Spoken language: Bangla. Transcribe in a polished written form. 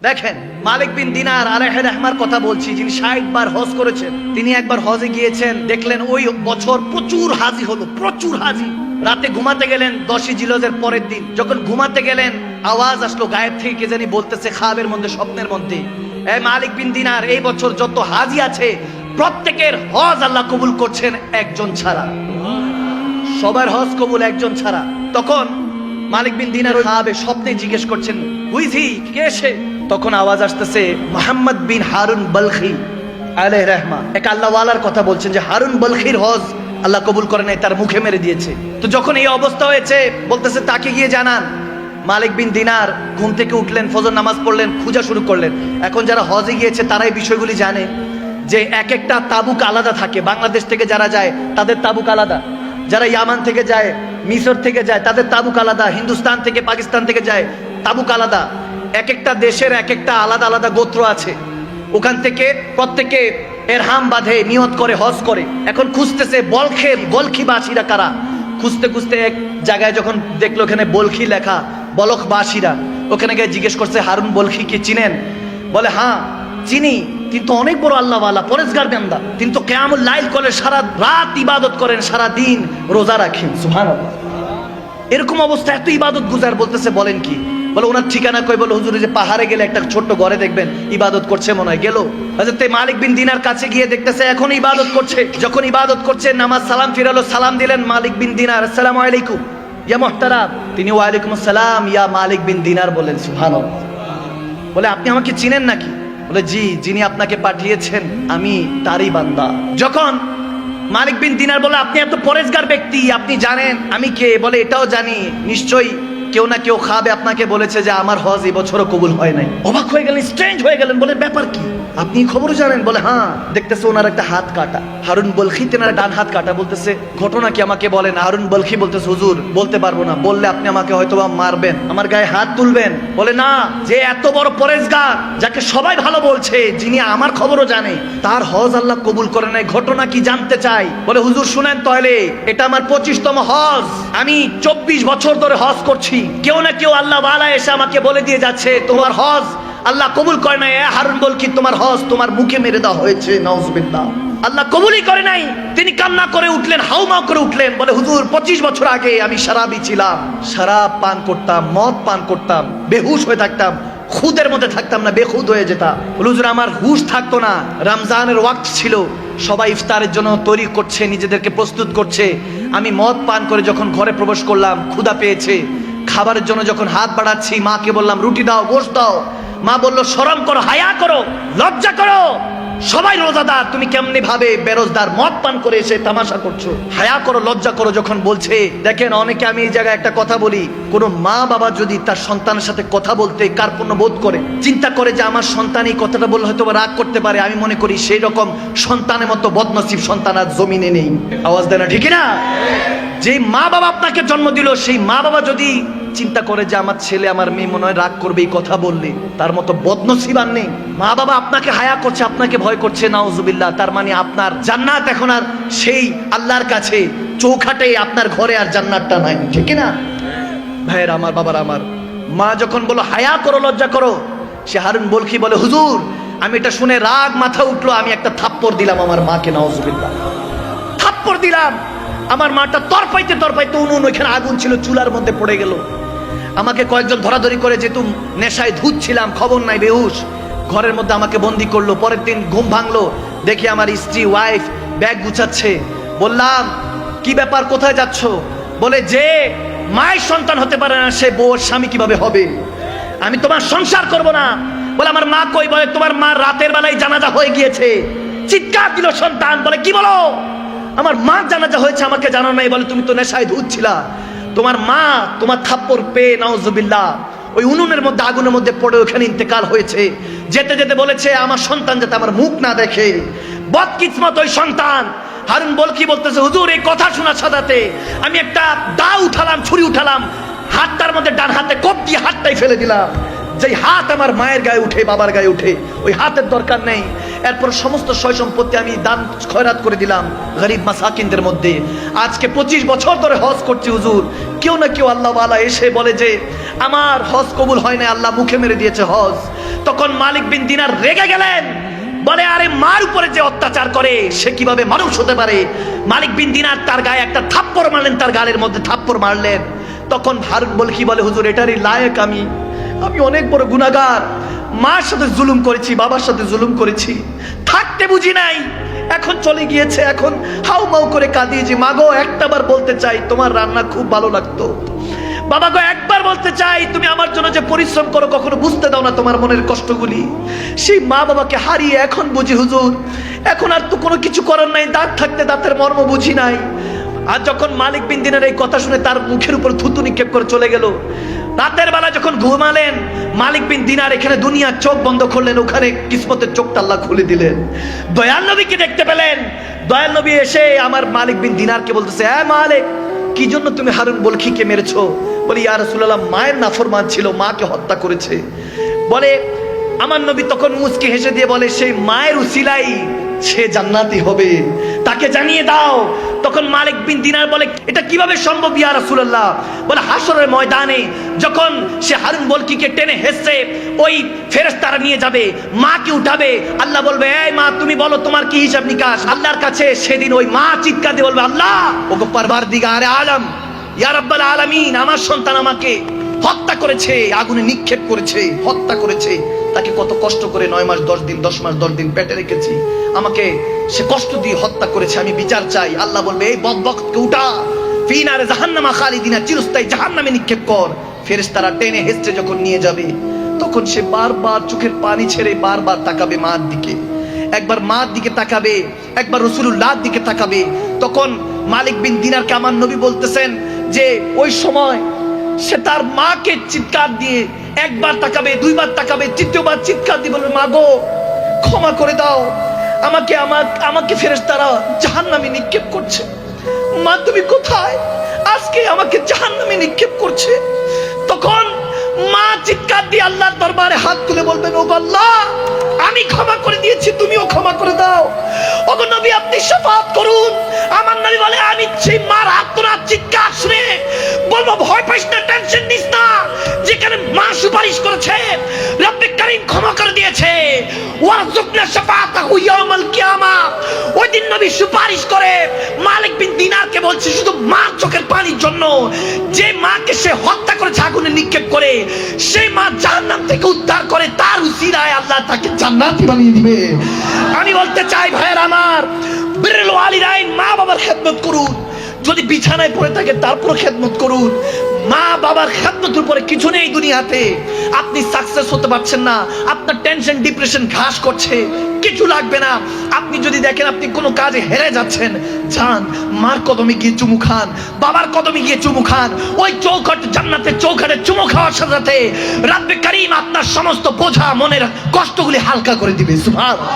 দেখেন মালিক বিন দিনার আলাইহি রাহমার কথা বলছি, যিনি 60 বার হজ করেছেন। তিনি একবার হজে গিয়েছেন, দেখলেন ওই বছর প্রচুর হাজি হলো, প্রচুর হাজি। রাতে ঘুমাতে গেলেন 10ই জিলহজের পরের দিন। যখন ঘুমাতে গেলেন আওয়াজ আসলো গায়েব থেকে, কে জানি বলতেছে খাবের মধ্যে, স্বপ্নের মধ্যে, এ মালিক বিন দিনার, এই বছর যত হাজি আছে প্রত্যেকের হজ আল্লাহ কবুল করছেন একজন ছাড়া। সবার হজ কবুল, একজন ছাড়া। তখন মালিক বিন দিনার খাবে স্বপ্নে জিজ্ঞেস করছেন, হুইজি, কে সে? তখন আওয়াজ আসতেছে মুহাম্মদ বিন হারুন বলখি আলাইহি রাহমা, এক আল্লাহওয়ালার কথা বলছেন যে হারুন বলখির হজ আল্লাহ কবুল করে নাই, তার মুখে মেরে দিয়েছে। তো যখন এই অবস্থা হয়েছে বলতেছে তাকে গিয়ে জানান। মালিক বিন দিনার ঘুম থেকে উঠলেন, ফজর নামাজ পড়লেন, খোঁজা শুরু করলেন। এখন যারা হজে গিয়েছে তারা এই বিষয়গুলি জানে যে এক একটা তাবুক আলাদা থাকে। বাংলাদেশ থেকে যারা যায় তাদের তাবুক আলাদা, যারা ইয়ামান থেকে যায়, মিশর থেকে যায়, তাদের তাবুক আলাদা, হিন্দুস্তান থেকে পাকিস্তান থেকে যায় তাবুক আলাদা। এক একটা দেশের এক একটা আলাদা আলাদা গোত্র আছে। ওখান থেকে প্রত্যেকে এরহাম বাঁধে, নিয়ত করে, হজ করে। এখন খুঁজতেছে বলখিবাসীরা কারা। খুঁজতে খুঁজতে এক জায়গায় যখন দেখলো ওখানে বলখি লেখা, বলখবাসীরা, ওখানে গিয়ে জিজ্ঞেস করছে হারুন বলখি কি চিনেন? বলে হ্যাঁ চিনি, কিন্তু অনেক বড় আল্লাহওয়ালা, পরেজগার বান্দা। তিনি তো কিয়ামুল লাইল করে, সারা রাত ইবাদত করেন, সারা দিন রোজা রাখেন। সুবহানাল্লাহ। এরকম অবস্থা, এত ইবাদত গুজার। বলতেছে বলেন কি? বলে ওনার ঠিকানা কই? বলে হুজুর, যে পাহাড়ে গেলে একটা ছোট্ট ঘরে দেখবেন ইবাদত করছে, মনে হয়। গেল হযরত মালিক বিন দিনার কাছে গিয়ে দেখতেছে এখন ইবাদত করছে। যখন ইবাদত করছে, নামাজ সালাম ফিরালো, সালাম দিলেন মালিক বিন দিনার, আসসালামু আলাইকুম ইয়া মুহতারাম। তিনি ওয়া আলাইকুম আসসালাম ইয়া মালিক বিন দিনার বলেন। সুবহানাল্লাহ। বলে আপনি আমাকে চিনেন নাকি? বলে জি, যিনি আপনাকে পাঠিয়েছেন আমি তারই বান্দা। যখন মালিক বিন দিনার বলে আপনি এত পরেজগার ব্যক্তি, আপনি জানেন আমি কে? বলে এটাও জানি, নিশ্চয়ই কেউ না কেউ খাবে আপনাকে বলেছে যে আমার হজ এবছরও কবুল হয় নাই। অবাক হয়ে গেলেন, স্ট্রেঞ্জ হয়ে গেলেন। বলে ব্যাপার কি? আপনি খবর জানেন? বলে হ্যাঁ। দেখতেছে ওনার একটা হাত কাটা, হারুন বলখি তেনার ডান হাত কাটা। বলতেছে ঘটনা কি আমাকে বলেন। হারুন বলখি বলতেছে হুজুর বলতে পারবো না, বললে আপনি আমাকে হয়তোবা মারবেন, আমার গায়ে হাত তুলবেন। বলে না, যে এত বড় পরেজগার, যাকে সবাই ভালো বলছে, যিনি আমার খবরও জানে, তার হজ আল্লাহ কবুল করে নাই, ঘটনা কি জানতে চাই। বলে হুজুর শুনেন তাহলে, এটা আমার 25তম হজ। আমি 24 বছর ধরে হজ করছি। কেউ না কেউ আল্লাহ ওয়ালা এসে আমাকে বলে দিয়ে যাচ্ছে তোমার হজ আল্লাহ কবুল করে নাই। হারুন বলখি, তোমার হজ তোমার মুখে মেরে দেওয়া হয়েছে, নাউজুবিল্লাহ, আল্লাহ কবুলই করে নাই। তিনি কান্না করে উঠলেন, হাউমাউ করে উঠলেন। বলে হুজুর 25 বছর আগে আমি শরাবী ছিলাম, শরাব পান করতাম, মদ পান করতাম, বেহুশ হয়ে থাকতাম, খুদের মধ্যে থাকতাম না, বেখুদ হয়ে যেতাম। হুজুর আমার হুশ থাকতো না। রমজানের ওয়াক্ত ছিল, সবাই ইফতারের জন্য তৈরি করছে, নিজেদেরকে প্রস্তুত করছে। আমি মদ পান করে যখন ঘরে প্রবেশ করলাম, ক্ষুধা পেয়েছে, খাবারের জন্য যখন হাত বাড়াচ্ছি, মাকে বললাম রুটি দাও, গোশত দাও। মা বললো শরম করো, হায়া করো, লজ্জা করো, সবাই রোজাদার, তুমি কেমনি ভাবে বেরোজদার মদ পান করে এসে তামাশা করছো, হায়া করো, লজ্জা করো। যখন বলছে, দেখেন অনেকে, আমি এই জায়গায় একটা কথা বলি, কোন মা বাবা যদি তার সন্তানের সাথে কথা বলতে কার্পণ্য বোধ করে, চিন্তা করে যে আমার সন্তান এই কথাটা বললে হয়তো রাগ করতে পারে, আমি মনে করি সেই রকম সন্তানের মতো বদনসিব সন্তান আর জমিনে নেই। আওয়াজ দেয় না, ঠিক না? যে মা বাবা আপনাকে জন্ম দিল, সেই মা বাবা যদি চিন্তা করে যে আমার ছেলে আমার মেয়ে মনে হয় রাগ করবে এই কথা বললে, তার মতো বদনসিব আর নেই। মা বাবা আপনাকে হায়া করছে, আপনাকে ভয় করছে, নাউজুবিল্লাহ, তার মানে আপনার জান্নাত এখন আর সেই আল্লাহর কাছে চৌখাটে, আপনার ঘরে আর জান্নাতটা নাই, ঠিক না ভাইয়ের আমার, বাবার আমার। মা যখন বলো হায়া করো, লজ্জা করো, সে হারুন বলখি বলে হুজুর আমি এটা শুনে রাগ মাথা উঠলো, আমি একটা থাপ্পড় দিলাম আমার মাকে, নাউজুবিল্লাহ, থাপ্পড় দিলাম। আমার মাটা তরপাইতে তরপাইতে, উনুন ওইখানে আগুন ছিল, চুলার মধ্যে পড়ে গেল। আমাকে কয়েকজন ধরাধরি করে, যেহেতু নেশায় ধুত ছিলাম, খবর নাই, বেহুশ, ঘরের মধ্যে আমাকে বন্দি করলো। পরের দিন ঘুম ভাঙলো, দেখি আমার স্ত্রী, ওয়াইফ ব্যাগ গুছাচ্ছে। বললাম কি ব্যাপার, কোথায় যাচ্ছ? বলে যে মায়ের সন্তান হতে পারে না, সে বউর স্বামী কিভাবে হবে? আমি তোমার সংসার করব না। বলে আমার মা কই? বলে তোমার মা রাতের বেলায় জানাজা হয়ে গিয়েছে। চিৎকার দিল সন্তান। বলে কি বলো? আমার মা জানাজা হয়েছে, আমাকে জানো নাই? বলে তুমি তো নেশায় ধুত ছিলা, তোমার মা তোমার থাপ্পড় পেয়ে নাউজুবিল্লাহ ওই উনুনের মধ্যে, আগুনের মধ্যে পড়ে ওখানে ইন্তেকাল হয়েছে। যেতে যেতে বলেছে আমার সন্তান যাতে আমার মুখ না দেখে। বদকিসমত ওই সন্তান। হারুন বলখি বলতেছে হুজুর এই কথা শোনার সাথে আমি একটা দা উঠালাম, ছুরি উঠালাম, হাতটার মধ্যে ডান হাতে কোপ দিয়ে হাতটাই ফেলে দিলাম। যেই হাত আমার মায়ের গায়ে উঠে, বাবার গায়ে উঠে, ওই হাতের দরকার নেই। এরপর সমস্ত সয় সম্পত্তি আমি দান খয়রাত করে দিলাম গরিব মাসাকিনদের মধ্যে। আজকে 25 বছর ধরে হজ করছি হুজুর, কেউ না কেউ আল্লাহ ওয়ালা এসে বলে যে আমার হজ কবুল হয় না, আল্লাহ মুখে মেরে দিয়েছে হজ। তখন মালিক বিন দিনার রেগে গেলেন, বলে আরে মার উপরে যে অত্যাচার করে সে কিভাবে মানুষ হতে পারে। মালিক বিন দিনার তার গায়ে একটা থাপ্পড় মারলেন, তার গালের মধ্যে থাপ্পড় মারলেন। তখন হারুন বলকি বলে হুজুর এটারই লায়েক আমি অনেক বড় গুনাহগার, মার সাথে জুলুম করেছি, বাবার সাথে জুলুম করেছি, থাকতে বুঝি নাই, এখন চলে গিয়েছে, এখন হাউ মাউ করে কাঁদি যে মাগো একটাবার বলতে চাই তোমার রান্না খুব ভালো লাগতো, বাবা গো একবার বলতে চাই তুমি আমার জন্য যে পরিশ্রম করো কখনো বুঝতে দাও না তোমার মনের কষ্টগুলি। সেই মা বাবাকে হারিয়ে এখন বুঝি হুজুর, এখন আর তো কোনো কিছু করার নাই, দাঁত থাকতে দাঁতের মর্ম বুঝি নাই। আর যখন মালিক বিন দিনার এই কথা শুনে তার মুখের উপর থুতু নিক্ষেপ করে চলে গেল। রাতের বেলা যখন ঘুমালেন মালিক বিন দিনার এখানে দুনিয়ার চোখ বন্ধ করলেন, ওখানে কিসমতের চোখটা আল্লাহ খুলে দিলেন। দয়াল নবীকে দেখতে পেলেন। দয়াল নবী এসে আমার মালিক বিন দিনারকে বলতেছে, হ্যাঁ মালিক, কি জন্য তুমি হারুন বলখিকে মেরেছো? বলি ইয়া রাসূলুল্লাহ, মায়ের নাফরমান ছিল, মাকে হত্যা করেছে। বলে আমার নবী তখন মুচকি হেসে দিয়ে বলে, সেই মায়ের উসিলাই সে জান্নাতি হবে, তাকে জানিয়ে দাও। তখন মালিক বিন দিনার বলে, এটা কিভাবে সম্ভব ইয়া রাসূলুল্লাহ? বলে হাসরের ময়দানে যখন সে হারুন বলকিকে টেনে হেসে ওই ফেরেশতারা নিয়ে যাবে, মাকে উঠাবে, আল্লাহ বলবে এই মা তুমি বলো তোমার কি হিসাব নিকাশ আল্লাহর কাছে। সেদিন ওই মা চিৎকার দিয়ে বলবে, আল্লাহ ওগো পারওয়ারদিগারে আলম, ইয়া রাব্বাল আলামিন, আমার সন্তান আমাকে হত্যা করেছে, আগুনে নিক্ষেপ করেছে, হত্যা করেছে, তাকে কত কষ্ট করে 9 মাস 10 দিন 10 মাস 10 দিন পেটে রেখেছি, আমাকে সে কষ্ট দিয়ে হত্যা করেছে, আমি বিচার চাই। আল্লাহ বলবে এই বদবখতকে উঠা, ফি নারে জাহান্নামা খালিদিনা, চিরস্থায়ী জাহান্নামে নিক্ষেপ কর। ফেরেশতারা টেনে হেঁচড়ে যখন নিয়ে যাবে তখন সে বারবার চোখের পানি ছেড়ে বারবার তাকাবে মার দিকে, একবার মার দিকে তাকাবে, একবার রাসূলুল্লাহর দিকে তাকাবে। তখন মালিক বিন দিনারকে আমার নবী বলতেছেন যে ওই সময় সে তার মাকে চিৎকার দিয়ে একবার তাকাবে, দুইবার তাকাবে, তৃতীয়বার চিৎকার দিয়ে বলবে, মা গো ক্ষমা করে দাও আমাকে, আমাকে ফেরেশতারা জাহান্নামে নিক্ষেপ করছে। মা তুমি কোথায়? আজকে আমাকে জাহান্নামে নিক্ষেপ করছে। তখন মা চিৎকার দিয়ে আল্লাহর দরবারে হাত তুলে বলবেন, ও আল্লাহ আমি ক্ষমা করে দিয়েছি, তুমিও ক্ষমা করে দাও। ওগো নবী আপনি শাফাআত করুন। আমার নবী বলে, আমি সেই মার আর্তনাদ চিৎকার শুনে বলবো, ভয় পাইস না, টেনশন নিস না, যেখানে মা সুপারিশ করেছে রব্বে কারীম ক্ষমা করে দিয়েছে, ওয়ারযুকনা শাফাআতাহু ইয়াউমাল কিয়ামা। ওই দিন নবী সুপারিশ করে মালিক বিন দিনারকে বলছে শুধু মার চোখের পানির জন্য, যে মাকে সে হত্যা করেছে আগুনে নিক্ষেপ করে, সেই মা জাহান্নাম থেকে উদ্ধার করে, তার উসিলায় আল্লাহ তাকে জান্নাতি বানিয়ে দিবে। আমি বলতে চাই ভাইয়ের আমার, বিররুল ওয়ালিদাইন, মা বাবার খেদমত করুন, যদি বিছানায় পড়ে থাকে তারপর খেদমত করুন। মা বাবার খেদমতের উপরে কিছু নেই দুনিয়াতে। আপনি সাকসেস হতে পারছেন না, আপনার টেনশন ডিপ্রেশন ঘাস করছে, কিছু লাগবে না। আপনি যদি দেখেন আপনি কোনো কাজে হেরে যাচ্ছেন, যান মার কদমে গিয়ে চুমু খান, বাবার কদমে গিয়ে চুমু খান। ওই চৌখট জান্নাতের চৌখটে চুমু খাওয়ার সাথে সাথে রব্বে কারীম আপনার সমস্ত বোঝা মনের কষ্টগুলি হালকা করে দিবে। সুবহানাল্লাহ।